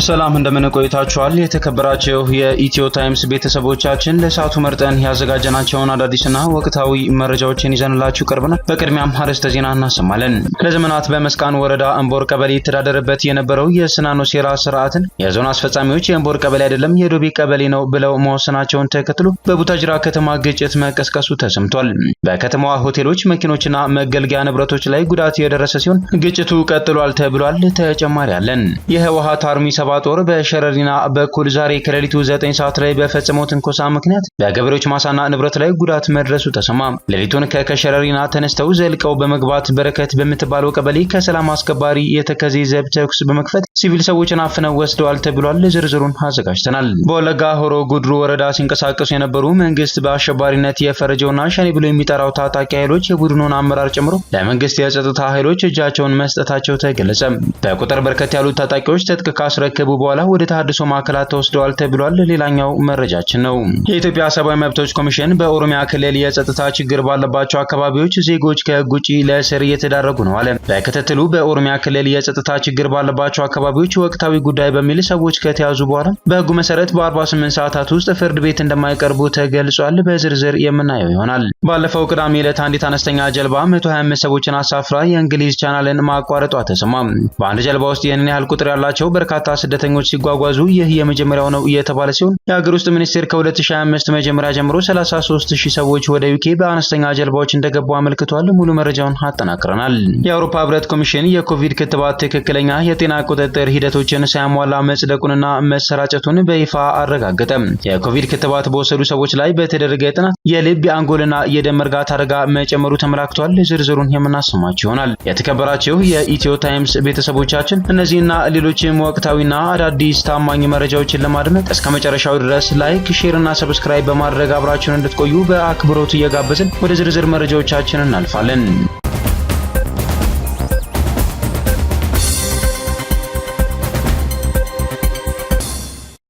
ሰላም እንደምን ቆይታችኋል? የተከበራችሁ የኢትዮ ታይምስ ቤተሰቦቻችን ለሰዓቱ መርጠን ያዘጋጀናቸውን አዳዲስና ወቅታዊ መረጃዎችን ይዘንላችሁ ቀርበናል። በቅድሚያም አርዕስተ ዜና እናሰማለን። ለዘመናት በመስቃን ወረዳ እንቦር ቀበሌ የተዳደረበት የነበረው የስናኖ ሴራ ስርዓትን የዞን አስፈጻሚዎች የእንቦር ቀበሌ አይደለም የዶቢ ቀበሌ ነው ብለው መወሰናቸውን ተከትሎ በቡታጅራ ከተማ ግጭት መቀስቀሱ ተሰምቷል። በከተማዋ ሆቴሎች፣ መኪኖችና መገልገያ ንብረቶች ላይ ጉዳት የደረሰ ሲሆን ግጭቱ ቀጥሏል ተብሏል። ተጨማሪ አለን። የህወሓት አርሚ ጦር በሸረሪና በኩል ዛሬ ከሌሊቱ 9 ሰዓት ላይ በፈጸመው ትንኮሳ ምክንያት በገበሬዎች ማሳና ንብረት ላይ ጉዳት መድረሱ ተሰማ። ሌሊቱን ከሸረሪና ተነስተው ዘልቀው በመግባት በረከት በምትባለው ቀበሌ ከሰላም አስከባሪ የተከዜ ዘብ ተኩስ በመክፈት ሲቪል ሰዎችን አፍነው ወስደዋል ተብሏል። ዝርዝሩን አዘጋጅተናል። በወለጋ ሆሮ ጉድሩ ወረዳ ሲንቀሳቀሱ የነበሩ መንግስት በአሸባሪነት የፈረጀውና ሸኔ ብሎ የሚጠራው ታጣቂ ኃይሎች የቡድኑን አመራር ጨምሮ ለመንግስት የጸጥታ ኃይሎች እጃቸውን መስጠታቸው ተገለጸ። በቁጥር በርከት ያሉት ታጣቂዎች ትጥቅ ካስረከቡ በኋላ ወደ ተሐድሶ ማዕከላት ተወስደዋል ተብሏል። ሌላኛው መረጃችን ነው። የኢትዮጵያ ሰብአዊ መብቶች ኮሚሽን በኦሮሚያ ክልል የጸጥታ ችግር ባለባቸው አካባቢዎች ዜጎች ከህግ ውጪ ለእስር እየተዳረጉ ነው አለ። በክትትሉ በኦሮሚያ ክልል የጸጥታ ችግር ባለባቸው አካባቢዎች ወቅታዊ ጉዳይ በሚል ሰዎች ከተያዙ በኋላ በህጉ መሰረት በ48 ሰዓታት ውስጥ ፍርድ ቤት እንደማይቀርቡ ተገልጿል። በዝርዝር የምናየው ይሆናል። ባለፈው ቅዳሜ ዕለት አንዲት አነስተኛ ጀልባ 125 ሰዎችን አሳፍራ የእንግሊዝ ቻናልን ማቋረጧ ተሰማ። በአንድ ጀልባ ውስጥ ይህንን ያህል ቁጥር ያላቸው በርካታ ስደተኞች ሲጓጓዙ ይህ የመጀመሪያው ነው እየተባለ ሲሆን የሀገር ውስጥ ሚኒስቴር ከ2025 መጀመሪያ ጀምሮ 33000 ሰዎች ወደ ዩኬ በአነስተኛ ጀልባዎች እንደገቡ አመልክቷል። ሙሉ መረጃውን አጠናክረናል። የአውሮፓ ህብረት ኮሚሽን የኮቪድ ክትባት ትክክለኛ የጤና ቁጥጥር ሂደቶችን ሳያሟላ መጽደቁንና መሰራጨቱን በይፋ አረጋገጠ። የኮቪድ ክትባት በወሰዱ ሰዎች ላይ በተደረገ ጥናት የልብ የአንጎልና የደም መርጋት አደጋ መጨመሩ ተመላክቷል። ዝርዝሩን የምናሰማችሁ ይሆናል። የተከበራችሁ የኢትዮ ታይምስ ቤተሰቦቻችን እነዚህና ሌሎችም ወቅታዊና አዳዲስ ታማኝ መረጃዎችን ለማድመጥ እስከ መጨረሻው ድረስ ላይክ፣ ሼር እና ሰብስክራይብ በማድረግ አብራችሁን እንድትቆዩ በአክብሮት እየጋበዝን ወደ ዝርዝር መረጃዎቻችን እናልፋለን።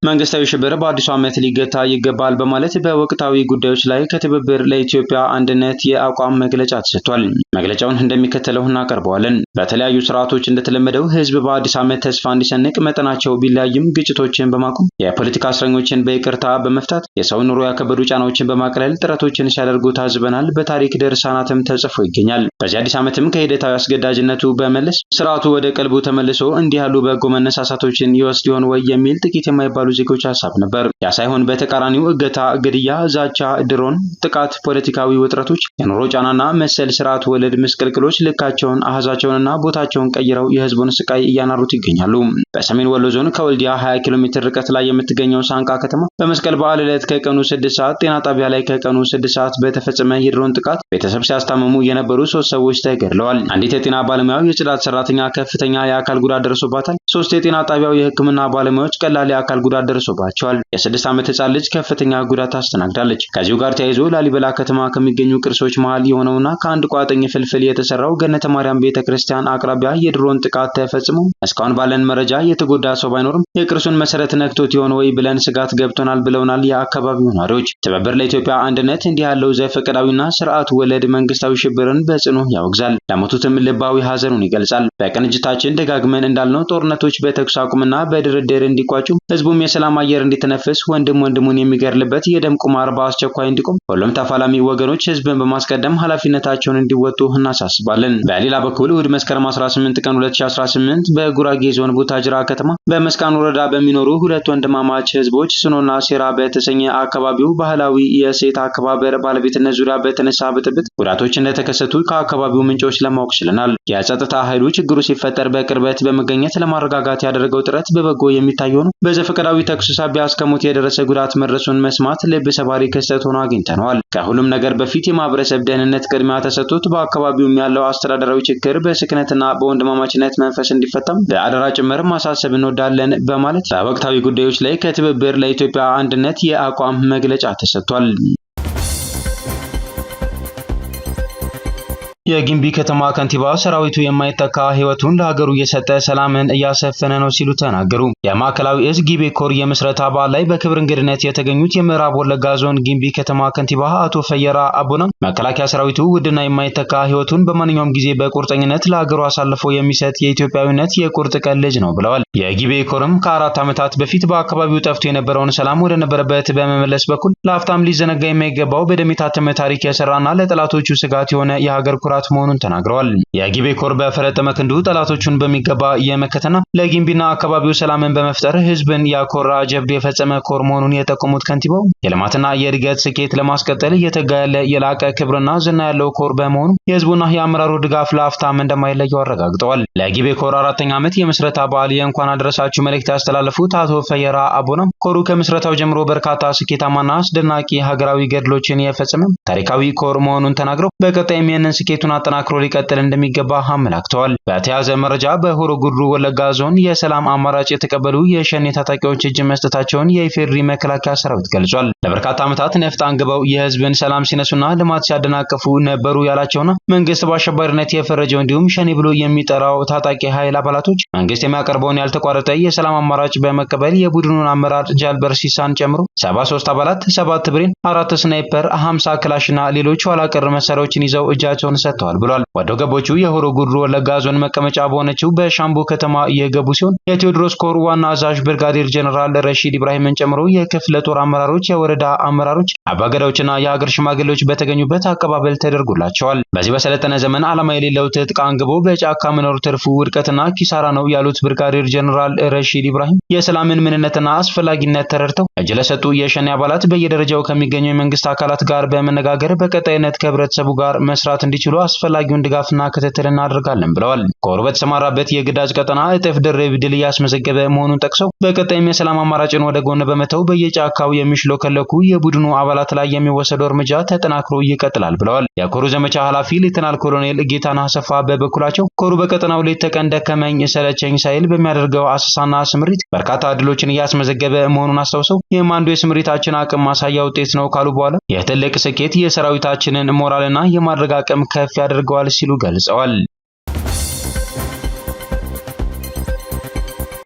መንግስታዊ ሽብር በአዲሱ ዓመት ሊገታ ይገባል በማለት በወቅታዊ ጉዳዮች ላይ ከትብብር ለኢትዮጵያ አንድነት የአቋም መግለጫ ተሰጥቷል። መግለጫውን እንደሚከተለው እናቀርበዋለን። በተለያዩ ስርዓቶች እንደተለመደው ህዝብ በአዲስ ዓመት ተስፋ እንዲሰንቅ መጠናቸው ቢለያይም ግጭቶችን በማቆም የፖለቲካ እስረኞችን በይቅርታ በመፍታት የሰው ኑሮ ያከበዱ ጫናዎችን በማቅለል ጥረቶችን ሲያደርጉ ታዝበናል። በታሪክ ድርሳናትም ተጽፎ ይገኛል። በዚህ አዲስ ዓመትም ከሂደታዊ አስገዳጅነቱ በመለስ ስርዓቱ ወደ ቀልቡ ተመልሶ እንዲህ ያሉ በጎ መነሳሳቶችን ይወስድ ይሆን ወይ የሚል ጥቂት የማይባሉ ዜጎች ሐሳብ ነበር። ያ ሳይሆን በተቃራኒው እገታ፣ ግድያ፣ ዛቻ፣ ድሮን ጥቃት፣ ፖለቲካዊ ውጥረቶች፣ የኑሮ ጫናና መሰል ስርዓት ወለድ ምስቅልቅሎች ልካቸውን አሃዛቸውንና ቦታቸውን ቀይረው የህዝቡን ስቃይ እያናሩት ይገኛሉ። በሰሜን ወሎ ዞን ከወልዲያ 20 ኪሎ ሜትር ርቀት ላይ የምትገኘው ሳንቃ ከተማ በመስቀል በዓል ዕለት ከቀኑ 6 ሰዓት ጤና ጣቢያ ላይ ከቀኑ 6 ሰዓት በተፈጸመ የድሮን ጥቃት ቤተሰብ ሲያስታምሙ የነበሩ 3 ሰዎች ተገድለዋል። አንዲት የጤና ባለሙያው የጽዳት ሰራተኛ ከፍተኛ የአካል ጉዳት ደርሶባታል። 3 የጤና ጣቢያው የህክምና ባለሙያዎች ቀላል የአካል ጉዳት ደርሶባቸዋል። የ6 ዓመት ህጻን ልጅ ከፍተኛ ጉዳት አስተናግዳለች። ከዚሁ ጋር ተያይዞ ላሊበላ ከተማ ከሚገኙ ቅርሶች መሃል የሆነውና ከአንድ ቋጥኝ ፍልፍል የተሰራው ገነተ ማርያም ቤተክርስቲያን አቅራቢያ የድሮን ጥቃት ተፈጽሞ እስካሁን ባለን መረጃ የተጎዳ ሰው ባይኖርም የቅርሱን መሰረት ነክቶት ይሆን ወይ ብለን ስጋት ገብቶናል ብለውናል የአካባቢው ነዋሪዎች። ትብብር ለኢትዮጵያ አንድነት እንዲህ ያለው ዘፈቀዳዊና ስርዓት ወለድ መንግስታዊ ሽብርን በጽኑ ያወግዛል። ለሞቱትም ልባዊ ሐዘኑን ይገልጻል። በቅንጅታችን ደጋግመን እንዳልነው ጦርነቶች በተኩስ አቁምና በድርድር እንዲቋጩ ህዝቡም የሰላም አየር እንዲተነፍስ ወንድም ወንድሙን የሚገርልበት የደም ቁማር በአስቸኳይ እንዲቆም ሁሉም ተፋላሚ ወገኖች ህዝብን በማስቀደም ኃላፊነታቸውን እንዲወጡ እናሳስባለን። በሌላ በኩል እሁድ መስከረም 18 ቀን 2018 በጉራጌ ዞን ቡታጅራ ከተማ በመስቃን ወረዳ በሚኖሩ ሁለት ወንድማማች ህዝቦች ስኖና ሴራ በተሰኘ አካባቢው ባህላዊ የሴት አከባበር ባለቤትነት ዙሪያ በተነሳ ብጥብጥ ጉዳቶች እንደተከሰቱ ከአካባቢው ምንጮች ለማወቅ ችለናል። የጸጥታ ኃይሉ ችግሩ ሲፈጠር በቅርበት በመገኘት ለማረጋጋት ያደረገው ጥረት በበጎ የሚታይ ሆኖ በዘፈቀዳዊ ተኩስ ሳቢያ እስከ ሞት የደረሰ ጉዳት መድረሱን መስማት ልብ ሰባሪ ክስተት ሆኖ አግኝተነዋል። ከሁሉም ነገር በፊት የማህበረሰብ ደህንነት ቅድሚያ ተሰጥቶት በአካባቢው ያለው አስተዳደራዊ ችግር በስክነትና በወንድማማችነት መንፈስ እንዲፈታም በአደራ ጭምር ማሳሰብ እንወዳለን በማለት በወቅታዊ ጉዳዮች ላይ ከትብብር ለኢትዮጵያ አንድነት የአቋም መግለጫ ተሰጥቷል። የጊምቢ ከተማ ከንቲባ ሰራዊቱ የማይተካ ህይወቱን ለሀገሩ እየሰጠ ሰላምን እያሰፈነ ነው ሲሉ ተናገሩ። የማዕከላዊ እዝ ጊቤ ኮር የምስረታ በዓል ላይ በክብር እንግድነት የተገኙት የምዕራብ ወለጋ ዞን ጊምቢ ከተማ ከንቲባ አቶ ፈየራ አቡና መከላከያ ሰራዊቱ ውድና የማይተካ ህይወቱን በማንኛውም ጊዜ በቁርጠኝነት ለሀገሩ አሳልፎ የሚሰጥ የኢትዮጵያዊነት የቁርጥ ቀን ልጅ ነው ብለዋል። የጊቤ ኮርም ከ4 ዓመታት በፊት በአካባቢው ጠፍቶ የነበረውን ሰላም ወደ ነበረበት በመመለስ በኩል ለአፍታም ሊዘነጋ የማይገባው በደም የታተመ ታሪክ የሰራና ለጠላቶቹ ስጋት የሆነ የሀገር ኩራት መሆኑን ተናግረዋል። የጊቤ ኮር በፈረጠመ ክንዱ ጠላቶቹን በሚገባ የመከተና ለጊምቢና አካባቢው ሰላምን በመፍጠር ህዝብን ያኮራ ጀብድ የፈጸመ ኮር መሆኑን የጠቆሙት ከንቲባው የልማትና የእድገት ስኬት ለማስቀጠል እየተጋ ያለ የላቀ ክብርና ዝና ያለው ኮር በመሆኑ የህዝቡና የአመራሩ ድጋፍ ለአፍታም እንደማይለየው አረጋግጠዋል። ለጊቤ ኮር 4ኛ ዓመት የምስረታ በዓል የእንኳን አደረሳችሁ መልእክት ያስተላለፉት አቶ ፈየራ አቡና ኮሩ ከምስረታው ጀምሮ በርካታ ስኬታማና አስደናቂ ሀገራዊ ገድሎችን የፈጸመ ታሪካዊ ኮር መሆኑን ተናግረው በቀጣይም ይህንን ስኬቱን አጠናክሮ ሊቀጥል እንደሚገባ አመላክተዋል። በተያያዘ መረጃ በሆሮ ጉዱሩ ወለጋ ዞን የሰላም አማራጭ የተቀበሉ የሸኔ ታጣቂዎች እጅ መስጠታቸውን የኢፌዴሪ መከላከያ ሰራዊት ገልጿል። ለበርካታ ዓመታት ነፍጥ አንግበው የህዝብን ሰላም ሲነሱና ልማት ሲያደናቅፉ ነበሩ ያላቸውና መንግስት በአሸባሪነት የፈረጀው እንዲሁም ሸኔ ብሎ የሚጠራው ታጣቂ ኃይል አባላቶች መንግስት የሚያቀርበውን ያልተቋረጠ የሰላም አማራጭ በመቀበል የቡድኑን አመራር ጃልበር ሲሳን ጨምሮ 73 አባላት 7 ብሬን፣ 4 ስናይፐር፣ 50 ክላሽና ሌሎች ኋላ ቀር መሳሪያዎችን ይዘው እጃቸውን ሰጥተዋል ብሏል። ወዶ ገቦቹ የሆሮ ጉዱሩ ወለጋ ዞን መቀመጫ በሆነችው በሻምቡ ከተማ የገቡ ሲሆን የቴዎድሮስ ኮር ዋና አዛዥ ብርጋዴር ጀነራል ረሺድ ኢብራሂምን ጨምሮ የክፍለ ጦር አመራሮች፣ የወረዳ አመራሮች፣ አባገዳዎችና የሀገር ሽማግሌዎች በተገኙበት አቀባበል ተደርጎላቸዋል። በዚህ በሰለጠነ ዘመን ዓላማ የሌለው ትጥቅ አንግቦ በጫካ መኖር ትርፉ ውድቀትና ኪሳራ ነው ያሉት ብርጋዴር ጀነራል ረሺድ ኢብራሂም የሰላምን ምንነትና አስፈላጊነት ተረድተው እጅ ለሰጡ የሸኔ አባላት በየደረጃው ከሚገኙ የመንግስት አካላት ጋር በመነጋገር በቀጣይነት ከህብረተሰቡ ጋር መስራት እንዲችሉ አስፈላጊውን ድጋፍና ክትትል እናደርጋለን ብለዋል። ኮሩ በተሰማራበት የግዳጅ ቀጠና እጥፍ ድርብ ድል ያስመዘገበ መሆኑን ጠቅሰው በቀጣይም የሰላም አማራጭን ወደ ጎን በመተው በየጫካው የሚሽሎከለኩ የቡድኑ አባላት ላይ የሚወሰደው እርምጃ ተጠናክሮ ይቀጥላል ብለዋል። የኮሩ ዘመቻ ኃላፊ ሌተናል ኮሎኔል ጌታነህ አሰፋ በበኩላቸው ኮሩ በቀጠናው ሌት ተቀን ደከመኝ ሰለቸኝ ሳይል በሚያደርገው አሰሳና ስምሪት በርካታ ድሎችን እያስመዘገበ መሆኑን አስታውሰው ይህም አንዱ የስምሪታችን አቅም ማሳያ ውጤት ነው ካሉ በኋላ የትልቅ ስኬት የሰራዊታችንን ሞራልና የማድረግ አቅም ከፍ ያደርገዋል ሲሉ ገልጸዋል።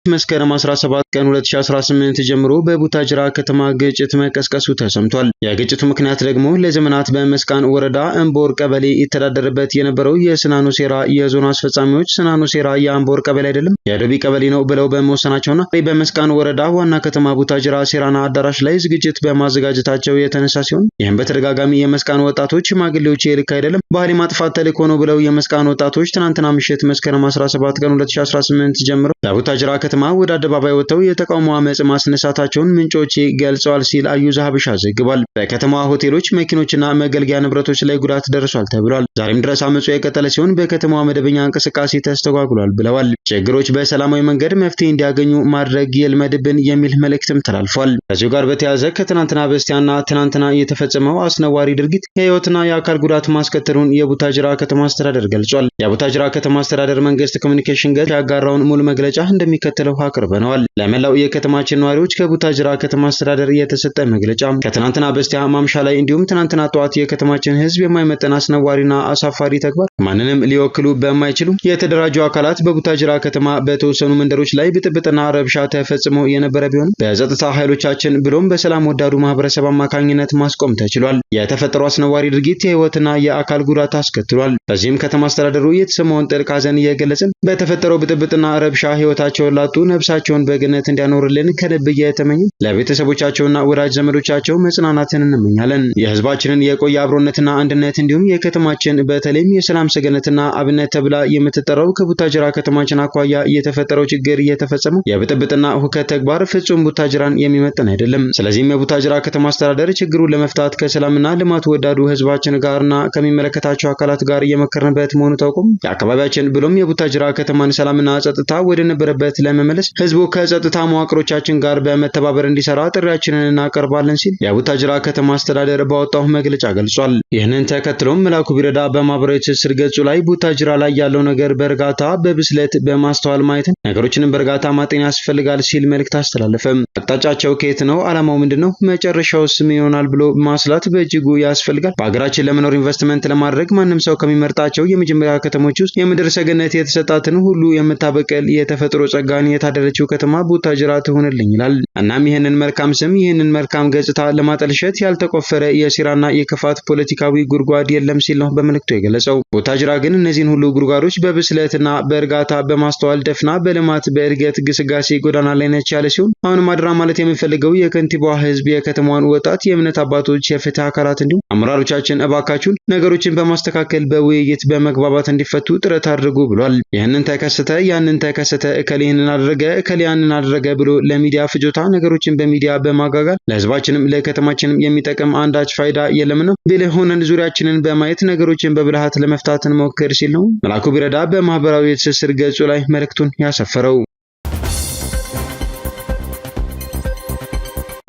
መስከረም 17 ቀን 2018 ጀምሮ በቡታጅራ ከተማ ግጭት መቀስቀሱ ተሰምቷል። የግጭቱ ምክንያት ደግሞ ለዘመናት በመስቃን ወረዳ እምቦር ቀበሌ ይተዳደርበት የነበረው የስናኑ ሴራ የዞን አስፈጻሚዎች ስናኑ ሴራ የአምቦር ቀበሌ አይደለም የዶቢ ቀበሌ ነው ብለው በመወሰናቸውና በመስቃን ወረዳ ዋና ከተማ ቡታጅራ ሴራና አዳራሽ ላይ ዝግጅት በማዘጋጀታቸው የተነሳ ሲሆን ይህም በተደጋጋሚ የመስቃን ወጣቶች ሽማግሌዎች የልክ አይደለም ባህሪ ማጥፋት ተልእኮ ነው ብለው የመስቃን ወጣቶች ትናንትና ምሽት መስከረም 17 ቀን 2018 ጀምሮ በቡታጅራ ወደ አደባባይ ወጥተው የተቃውሞ አመጽ ማስነሳታቸውን ምንጮች ገልጸዋል ሲል አዩዝ ሀበሻ ዘግቧል። በከተማዋ ሆቴሎች፣ መኪኖችና መገልገያ ንብረቶች ላይ ጉዳት ደርሷል ተብሏል። ዛሬም ድረስ አመጹ የቀጠለ ሲሆን በከተማዋ መደበኛ እንቅስቃሴ ተስተጓጉሏል ብለዋል። ችግሮች በሰላማዊ መንገድ መፍትሄ እንዲያገኙ ማድረግ ይልመድብን የሚል መልእክትም ተላልፏል። ከዚሁ ጋር በተያያዘ ከትናንትና በስቲያና ትናንትና የተፈጸመው አስነዋሪ ድርጊት የህይወትና የአካል ጉዳት ማስከተሉን የቡታጅራ ከተማ አስተዳደር ገልጿል። የቡታጅራ ከተማ አስተዳደር መንግስት ኮሚኒኬሽን ገጽ ያጋራውን ሙሉ መግለጫ እንደሚከተለው አቅርበነዋል። ለመላው የከተማችን ነዋሪዎች ከቡታጅራ ከተማ አስተዳደር የተሰጠ መግለጫ ከትናንትና በስቲያ ማምሻ ላይ እንዲሁም ትናንትና ጠዋት የከተማችን ህዝብ የማይመጠን አስነዋሪና አሳፋሪ ተግባር ማንንም ሊወክሉ በማይችሉ የተደራጁ አካላት በቡታጅራ ከተማ በተወሰኑ መንደሮች ላይ ብጥብጥና ረብሻ ተፈጽሞ የነበረ ቢሆን በጸጥታ ኃይሎቻችን ብሎም በሰላም ወዳዱ ማህበረሰብ አማካኝነት ማስቆም ተችሏል። የተፈጠረው አስነዋሪ ድርጊት የህይወትና የአካል ጉዳት አስከትሏል። በዚህም ከተማ አስተዳደሩ የተሰማውን ጥልቅ ሐዘን እየገለጽን በተፈጠረው ብጥብጥና ረብሻ ህይወታቸውን ላጡ ነፍሳቸውን በገነት እንዲያኖርልን ከልብ እየተመኘን ለቤተሰቦቻቸውና ወዳጅ ዘመዶቻቸው መጽናናትን እንመኛለን። የህዝባችንን የቆየ አብሮነትና አንድነት እንዲሁም የከተማችን በተለይም የሰላም ሰገነትና አብነት ተብላ የምትጠራው ከቡታጅራ ከተማችን አኳያ የተፈጠረው ችግር እየተፈጸመው የብጥብጥና ሁከት ተግባር ፍጹም ቡታጅራን የሚመጥን አይደለም። ስለዚህም የቡታጅራ ከተማ አስተዳደር ችግሩን ለመፍታት ከሰላምና ልማት ወዳዱ ህዝባችን ጋርና ከሚመለከታቸው አካላት ጋር እየመከርንበት መሆኑ ታውቆም የአካባቢያችን ብሎም የቡታጅራ ከተማን ሰላምና ጸጥታ ወደ ነበረበት ለመመለስ ህዝቡ ከጸጥታ መዋቅሮቻችን ጋር በመተባበር እንዲሰራ ጥሪያችንን እናቀርባለን ሲል የቡታጅራ ከተማ አስተዳደር ባወጣው መግለጫ ገልጿል። ይህንን ተከትሎም መላኩ ቢረዳ በማህበራዊ ትስስር ገጹ ላይ ቡታጅራ ላይ ያለው ነገር በእርጋታ በብስለት በማስተዋል ማየት ነገሮችንም በእርጋታ ማጤን ያስፈልጋል ሲል መልእክት አስተላለፈ። አቅጣጫቸው ከየት ነው? ዓላማው ምንድነው? መጨረሻውስ ምን ይሆናል ብሎ ማስላት በእጅጉ ያስፈልጋል። በሀገራችን ለመኖር ኢንቨስትመንት ለማድረግ ማንም ሰው ከሚመርጣቸው የመጀመሪያ ከተሞች ውስጥ የምድር ሰገነት የተሰጣትን ሁሉ የምታበቀል የተፈጥሮ ጸጋን የታደለችው ከተማ ቡታጅራ ትሆንልኝ ይላል። እናም ይህንን መልካም ስም ይህንን መልካም ገጽታ ለማጠልሸት ያልተቆፈረ የሴራና የክፋት ፖለቲካዊ ጉድጓድ የለም ሲል ነው በመልእክቱ የገለጸው። ቡታጅራ ግን እነዚህን ሁሉ ጉድጓዶች በብስለትና በእርጋታ በማስተዋል ደፍና በልማት በእድገት ግስጋሴ ጎዳና ላይ ነች ያለ ሲሆን አሁንም አድራ ማለት የምንፈልገው የከንቲባዋ ህዝብ፣ የከተማዋን ወጣት፣ የእምነት አባቶች፣ የፍትህ አካላት እንዲሁም አመራሮቻችን እባካችሁን ነገሮችን በማስተካከል በውይይት በመግባባት እንዲፈቱ ጥረት አድርጉ ብሏል። ይህንን ተከሰተ ያንን ተከሰተ እከሌ ይህንን አደረገ እከሌ ያንን አደረገ ብሎ ለሚዲያ ፍጆታ ነገሮችን በሚዲያ በማጋጋል ለህዝባችንም ለከተማችንም የሚጠቅም አንዳች ፋይዳ የለም ነው። ብልህ ሆነን ዙሪያችንን በማየት ነገሮችን በብልሃት ለመፍታት እንሞክር ሲል ነው መላኩ ቢረዳ በማህበራዊ ትስስር ገጹ ላይ መልእክቱን ያሰፈረው።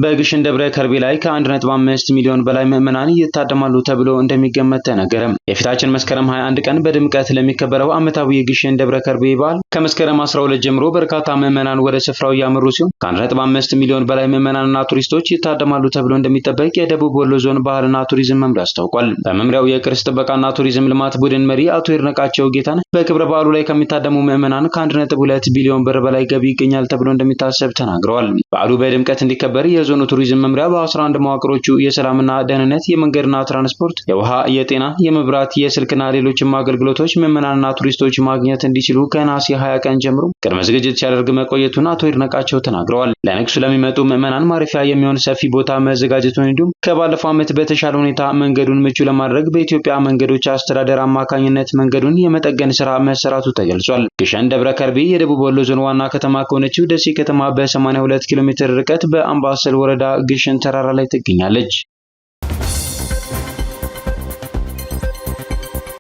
በግሽን ደብረ ከርቤ ላይ ከ1.5 ሚሊዮን በላይ ምዕመናን ይታደማሉ ተብሎ እንደሚገመት ተነገረ። የፊታችን መስከረም 21 ቀን በድምቀት ለሚከበረው ዓመታዊ የግሽን ደብረ ከርቤ በዓል ከመስከረም 12 ጀምሮ በርካታ ምዕመናን ወደ ስፍራው እያመሩ ሲሆን ከ1.5 ሚሊዮን በላይ ምዕመናንና ቱሪስቶች ይታደማሉ ተብሎ እንደሚጠበቅ የደቡብ ወሎ ዞን ባህልና ቱሪዝም መምሪያ አስታውቋል። በመምሪያው የቅርስ ጥበቃና ቱሪዝም ልማት ቡድን መሪ አቶ ይድነቃቸው ጌታነህ በክብረ በዓሉ ላይ ከሚታደሙ ምዕመናን ከ1.2 ቢሊዮን ብር በላይ ገቢ ይገኛል ተብሎ እንደሚታሰብ ተናግረዋል። በዓሉ በድምቀት እንዲከበር የዞኑ ቱሪዝም መምሪያ በ11 መዋቅሮቹ የሰላምና ደህንነት፣ የመንገድና ትራንስፖርት፣ የውሃ፣ የጤና፣ የመብራት፣ የስልክና ሌሎችም አገልግሎቶች ምዕመናንና ቱሪስቶች ማግኘት እንዲችሉ ከነሐሴ 20 ቀን ጀምሮ ቅድመ ዝግጅት ሲያደርግ መቆየቱን አቶ ይድነቃቸው ተናግረዋል። ለንግሱ ለሚመጡ ምዕመናን ማረፊያ የሚሆን ሰፊ ቦታ መዘጋጀቱን እንዲሁም ከባለፈው ዓመት በተሻለ ሁኔታ መንገዱን ምቹ ለማድረግ በኢትዮጵያ መንገዶች አስተዳደር አማካኝነት መንገዱን የመጠገን ስራ መሰራቱ ተገልጿል። ግሸን ደብረ ከርቤ የደቡብ ወሎ ዞን ዋና ከተማ ከሆነችው ደሴ ከተማ በ82 ኪሎ ሜትር ርቀት በአምባሰል ወረዳ ግሽን ተራራ ላይ ትገኛለች።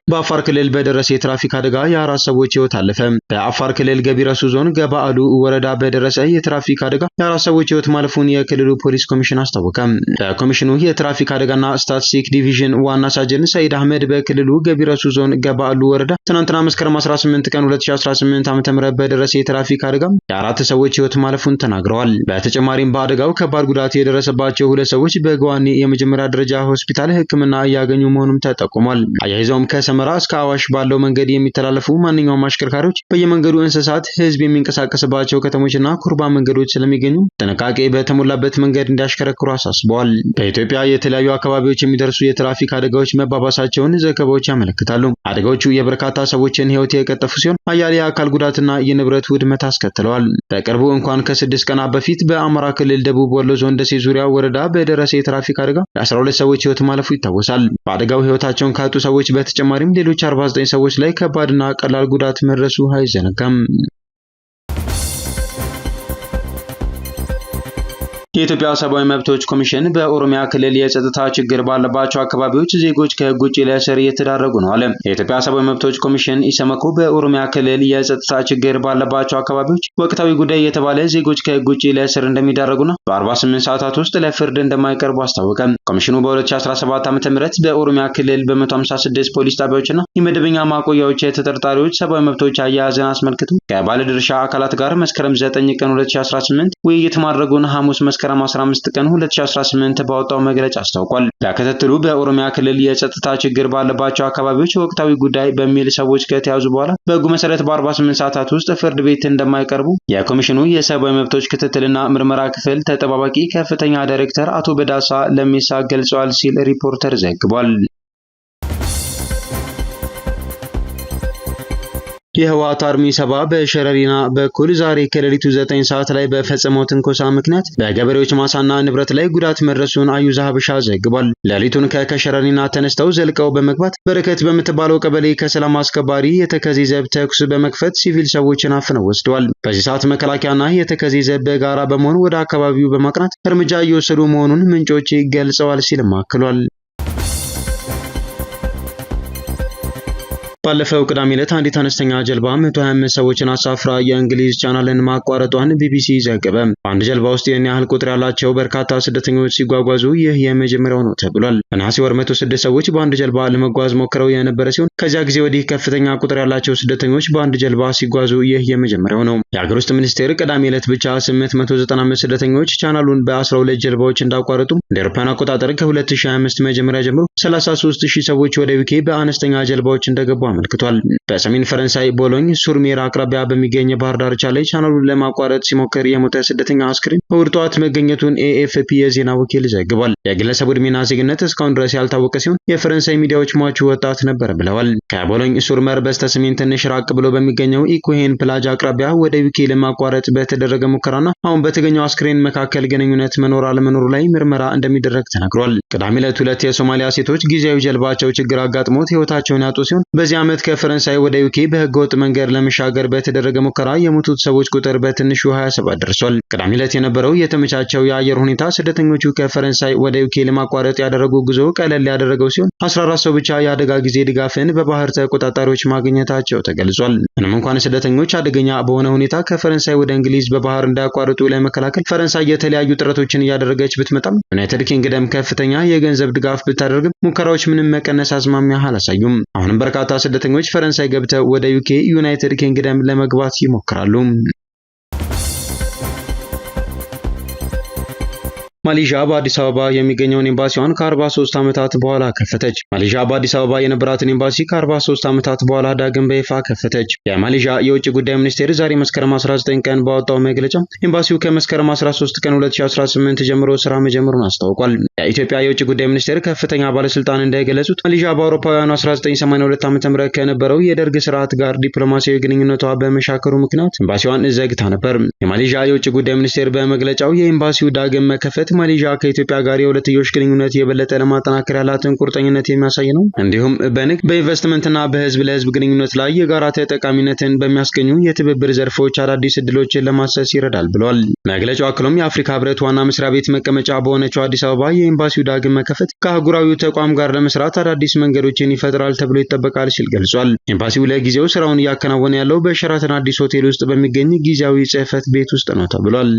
በአፋር ክልል በደረሰ የትራፊክ አደጋ የአራት ሰዎች ህይወት አለፈ። በአፋር ክልል ገቢረሱ ዞን ገባአሉ ወረዳ በደረሰ የትራፊክ አደጋ የአራት ሰዎች ህይወት ማለፉን የክልሉ ፖሊስ ኮሚሽን አስታወቀ። በኮሚሽኑ የትራፊክ አደጋና ስታቲስቲክ ዲቪዥን ዋና ሳጅን ሰይድ አህመድ በክልሉ ገቢረሱ ዞን ገባአሉ ወረዳ ትናንትና መስከረም 18 ቀን 2018 ዓ.ም በደረሰ የትራፊክ አደጋ የአራት ሰዎች ህይወት ማለፉን ተናግረዋል። በተጨማሪም በአደጋው ከባድ ጉዳት የደረሰባቸው ሁለት ሰዎች በገዋኔ የመጀመሪያ ደረጃ ሆስፒታል ሕክምና እያገኙ መሆኑም ተጠቁሟል። አያይዘውም ከሰመራ እስከ አዋሽ ባለው መንገድ የሚተላለፉ ማንኛውም አሽከርካሪዎች በየመንገዱ እንስሳት፣ ህዝብ የሚንቀሳቀስባቸው ከተሞችና ኩርባ መንገዶች ስለሚገኙ ጥንቃቄ በተሞላበት መንገድ እንዲያሽከረክሩ አሳስበዋል። በኢትዮጵያ የተለያዩ አካባቢዎች የሚደርሱ የትራፊክ አደጋዎች መባባሳቸውን ዘገባዎች ያመለክታሉ። አደጋዎቹ የበርካታ ሰዎችን ህይወት የቀጠፉ ሲሆን አያሌ የአካል ጉዳትና የንብረት ውድመት አስከትለዋል። በቅርቡ እንኳን ከ6 ቀናት በፊት በአማራ ክልል ደቡብ ወሎ ዞን ደሴ ዙሪያ ወረዳ በደረሰ የትራፊክ አደጋ የ12 ሰዎች ህይወት ማለፉ ይታወሳል። በአደጋው ህይወታቸውን ካጡ ሰዎች በተጨማሪ ሌሎች 49 ሰዎች ላይ ከባድና ቀላል ጉዳት መድረሱ አይዘነጋም። የኢትዮጵያ ሰብአዊ መብቶች ኮሚሽን በኦሮሚያ ክልል የጸጥታ ችግር ባለባቸው አካባቢዎች ዜጎች ከህግ ውጭ ለእስር እየተዳረጉ ነው አለ። የኢትዮጵያ ሰብአዊ መብቶች ኮሚሽን ኢሰመኮ በኦሮሚያ ክልል የጸጥታ ችግር ባለባቸው አካባቢዎች ወቅታዊ ጉዳይ የተባለ ዜጎች ከህግ ውጭ ለእስር እንደሚዳረጉና በ48 ሰዓታት ውስጥ ለፍርድ እንደማይቀርቡ አስታወቀ። ኮሚሽኑ በ2017 ዓ.ም በኦሮሚያ ክልል በ156 ፖሊስ ጣቢያዎችና የመደበኛ ማቆያዎች የተጠርጣሪዎች ሰብአዊ መብቶች አያያዝን አስመልክቶ ከባለድርሻ አካላት ጋር መስከረም 9 ቀን 2018 ውይይት ማድረጉን ሐሙስ መስከረም 15 ቀን 2018 ባወጣው መግለጫ አስታውቋል። ለከተተሉ በኦሮሚያ ክልል የጸጥታ ችግር ባለባቸው አካባቢዎች ወቅታዊ ጉዳይ በሚል ሰዎች ከተያዙ በኋላ በህጉ መሰረት በ48 ሰዓታት ውስጥ ፍርድ ቤት እንደማይቀርቡ የኮሚሽኑ የሰብአዊ መብቶች ክትትልና ምርመራ ክፍል ተጠባባቂ ከፍተኛ ዳይሬክተር አቶ በዳሳ ለሚሳ ገልጸዋል ሲል ሪፖርተር ዘግቧል። የህወሓት አርሚ 70 በሸረሪና በኩል ዛሬ ከሌሊቱ 9 ሰዓት ላይ በፈጸመው ትንኮሳ ምክንያት በገበሬዎች ማሳና ንብረት ላይ ጉዳት መድረሱን አዩዝ ሀበሻ ዘግቧል። ሌሊቱን ከሸረሪና ተነስተው ዘልቀው በመግባት በረከት በምትባለው ቀበሌ ከሰላም አስከባሪ የተከዜ ዘብ ተኩስ በመክፈት ሲቪል ሰዎችን አፍነው ወስደዋል። በዚህ ሰዓት መከላከያና የተከዜ ዘብ በጋራ በመሆን ወደ አካባቢው በማቅናት እርምጃ እየወሰዱ መሆኑን ምንጮች ገልጸዋል ሲልም አክሏል። ባለፈው ቅዳሜ ዕለት አንዲት አነስተኛ ጀልባ 125 ሰዎችን አሳፍራ የእንግሊዝ ቻናልን ማቋረጧን ቢቢሲ ዘገበ። በአንድ ጀልባ ውስጥ ይህን ያህል ቁጥር ያላቸው በርካታ ስደተኞች ሲጓጓዙ ይህ የመጀመሪያው ነው ተብሏል። በነሐሴ ወር 106 ሰዎች በአንድ ጀልባ ለመጓዝ ሞክረው የነበረ ሲሆን ከዚያ ጊዜ ወዲህ ከፍተኛ ቁጥር ያላቸው ስደተኞች በአንድ ጀልባ ሲጓዙ ይህ የመጀመሪያው ነው። የሀገር ውስጥ ሚኒስቴር ቅዳሜ ዕለት ብቻ 895 ስደተኞች ቻናሉን በ12 ጀልባዎች እንዳቋረጡ እንደ አውሮፓውያን አቆጣጠር ከ2025 መጀመሪያ ጀምሮ 33000 ሰዎች ወደ ዩኬ በአነስተኛ ጀልባዎች እንደገቡ አመልክቷል። በሰሜን ፈረንሳይ ቦሎኝ ሱርሜር አቅራቢያ በሚገኝ ባህር ዳርቻ ላይ ቻናሉን ለማቋረጥ ሲሞክር የሞተ ስደተኛ አስክሬን እሁድ ጠዋት መገኘቱን ኤኤፍፒ የዜና ወኪል ዘግቧል። የግለሰቡ ዕድሜና ዜግነት እስካሁን ድረስ ያልታወቀ ሲሆን የፈረንሳይ ሚዲያዎች ሟቹ ወጣት ነበር ብለዋል። ከቦሎኝ ሱርሜር በስተሰሜን ትንሽ ራቅ ብሎ በሚገኘው ኢኩሄን ፕላጅ አቅራቢያ ወደ ዩኬ ለማቋረጥ በተደረገ ሙከራና አሁን በተገኘው አስክሬን መካከል ግንኙነት መኖር አለመኖሩ ላይ ምርመራ እንደሚደረግ ተነግሯል። ቅዳሜ ዕለት ሁለት የሶማሊያ ሴቶች ጊዜያዊ ጀልባቸው ችግር አጋጥሞት ሕይወታቸውን ያጡ ሲሆን በዚህ ዓመት ከፈረንሳይ ወደ ዩኬ በህገወጥ መንገድ ለመሻገር በተደረገ ሙከራ የሞቱት ሰዎች ቁጥር በትንሹ 27 ደርሷል። ቅዳሜ ዕለት የነበረው የተመቻቸው የአየር ሁኔታ ስደተኞቹ ከፈረንሳይ ወደ ዩኬ ለማቋረጥ ያደረጉ ጉዞ ቀለል ያደረገው ሲሆን 14 ሰው ብቻ የአደጋ ጊዜ ድጋፍን በባህር ተቆጣጣሪዎች ማግኘታቸው ተገልጿል። ምንም እንኳን ስደተኞች አደገኛ በሆነ ሁኔታ ከፈረንሳይ ወደ እንግሊዝ በባህር እንዳያቋርጡ ለመከላከል ፈረንሳይ የተለያዩ ጥረቶችን እያደረገች ብትመጣም ዩናይትድ ኪንግደም ከፍተኛ የገንዘብ ድጋፍ ብታደርግም ሙከራዎች ምንም መቀነስ አዝማሚያ አላሳዩም። አሁንም በርካታ ስደተኞች ፈረንሳይ ገብተው ወደ ዩኬ ዩናይትድ ኪንግደም ለመግባት ይሞክራሉ። ማሌዥያ በአዲስ አበባ የሚገኘውን ኤምባሲዋን ከ43 ዓመታት በኋላ ከፈተች። ማሌዥያ በአዲስ አበባ የነበራትን ኤምባሲ ከ43 ዓመታት በኋላ ዳግም በይፋ ከፈተች። የማሌዥያ የውጭ ጉዳይ ሚኒስቴር ዛሬ መስከረም 19 ቀን ባወጣው መግለጫ ኤምባሲው ከመስከረም 13 ቀን 2018 ጀምሮ ስራ መጀመሩን አስታውቋል። የኢትዮጵያ የውጭ ጉዳይ ሚኒስቴር ከፍተኛ ባለስልጣን እንደገለጹት ማሌዥያ በአውሮፓውያኑ 1982 ዓ.ም ከነበረው የደርግ ስርዓት ጋር ዲፕሎማሲያዊ ግንኙነቷ በመሻከሩ ምክንያት ኤምባሲዋን ዘግታ ነበር። የማሌዥያ የውጭ ጉዳይ ሚኒስቴር በመግለጫው የኤምባሲው ዳግም መከፈት ማሌዥያ ከኢትዮጵያ ጋር የሁለትዮሽ ግንኙነት የበለጠ ለማጠናከር ያላትን ቁርጠኝነት የሚያሳይ ነው። እንዲሁም በንግድ በኢንቨስትመንትና በህዝብ ለህዝብ ግንኙነት ላይ የጋራ ተጠቃሚነትን በሚያስገኙ የትብብር ዘርፎች አዳዲስ እድሎችን ለማሰስ ይረዳል ብሏል። መግለጫው አክሎም የአፍሪካ ህብረት ዋና መስሪያ ቤት መቀመጫ በሆነችው አዲስ አበባ የኤምባሲው ዳግም መከፈት ከአህጉራዊው ተቋም ጋር ለመስራት አዳዲስ መንገዶችን ይፈጥራል ተብሎ ይጠበቃል ሲል ገልጿል። ኤምባሲው ለጊዜው ስራውን እያከናወነ ያለው በሸራተን አዲስ ሆቴል ውስጥ በሚገኝ ጊዜያዊ ጽህፈት ቤት ውስጥ ነው ተብሏል።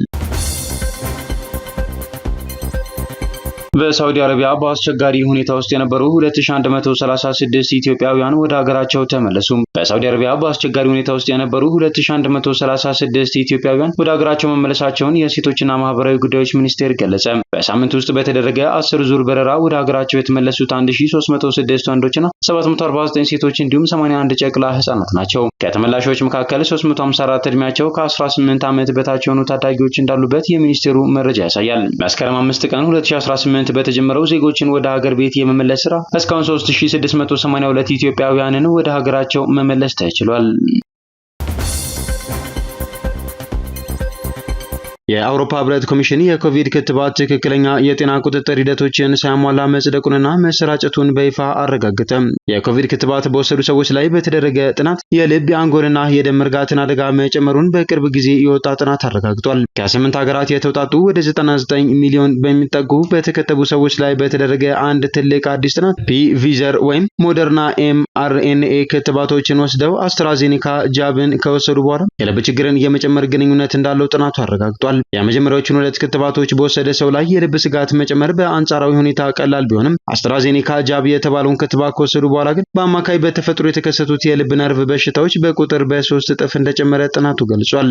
በሳውዲ አረቢያ በአስቸጋሪ ሁኔታ ውስጥ የነበሩ 2136 ኢትዮጵያውያን ወደ ሀገራቸው ተመለሱ። በሳውዲ አረቢያ በአስቸጋሪ ሁኔታ ውስጥ የነበሩ 2136 ኢትዮጵያውያን ወደ ሀገራቸው መመለሳቸውን የሴቶችና ማህበራዊ ጉዳዮች ሚኒስቴር ገለጸ። በሳምንት ውስጥ በተደረገ 10 ዙር በረራ ወደ ሀገራቸው የተመለሱት 1306 ወንዶችና 749 ሴቶች እንዲሁም 81 ጨቅላ ህጻናት ናቸው። ከተመላሾች መካከል 354 እድሜያቸው ከ18 ዓመት በታች የሆኑ ታዳጊዎች እንዳሉበት የሚኒስቴሩ መረጃ ያሳያል። መስከረም 5 ቀን 2018 በተጀመረው ዜጎችን ወደ ሀገር ቤት የመመለስ ስራ እስካሁን 3682 ኢትዮጵያውያንን ወደ ሀገራቸው መመለስ ተችሏል። የአውሮፓ ህብረት ኮሚሽን የኮቪድ ክትባት ትክክለኛ የጤና ቁጥጥር ሂደቶችን ሳያሟላ መጽደቁንና መሰራጨቱን በይፋ አረጋገጠ። የኮቪድ ክትባት በወሰዱ ሰዎች ላይ በተደረገ ጥናት የልብ የአንጎልና የደም መርጋትን አደጋ መጨመሩን በቅርብ ጊዜ የወጣ ጥናት አረጋግጧል። ከ8 ሀገራት የተውጣጡ ወደ 99 ሚሊዮን በሚጠጉ በተከተቡ ሰዎች ላይ በተደረገ አንድ ትልቅ አዲስ ጥናት ፒፊዘር ወይም ሞደርና ኤምአርኤንኤ ክትባቶችን ወስደው አስትራዜኒካ ጃብን ከወሰዱ በኋላ የልብ ችግርን የመጨመር ግንኙነት እንዳለው ጥናቱ አረጋግጧል። የመጀመሪያዎቹን 2 ክትባቶች በወሰደ ሰው ላይ የልብ ስጋት መጨመር በአንጻራዊ ሁኔታ ቀላል ቢሆንም አስትራዜኒካ ጃብ የተባለውን ክትባት ከወሰዱ በኋላ ግን በአማካይ በተፈጥሮ የተከሰቱት የልብ ነርቭ በሽታዎች በቁጥር በ3 እጥፍ እንደጨመረ ጥናቱ ገልጿል።